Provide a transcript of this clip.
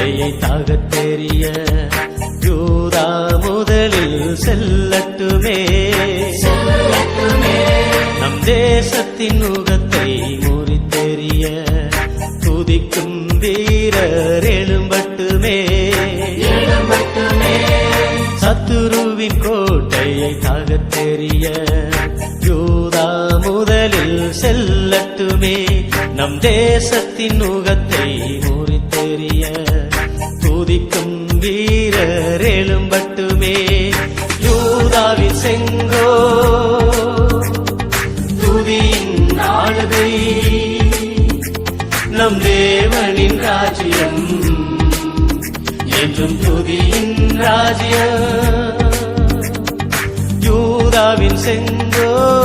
கோட்டையை தாகத் தெரிய யூதா முதலில் செல்லட்டுமே. நம் தேசத்தின் நுகத்தை முறித்தெறிய துதிக்கும் வீரர் எழும்பட்டுமே. சத்துருவின் கோட்டையை தாகத் தெரிய யூதா முதலில் செல்லட்டுமே. நம் தேசத்தின் நுகத்தை முறித்தெறிய துதிக்கும் வீரர் எழும்பட்டுமே. யூதாவின் செங்கோ துதியின் ஆளுகை, நம் தேவனின் ராஜ்யம் என்றும் துதியின் ராஜ்யம். யூதாவின் செங்கோ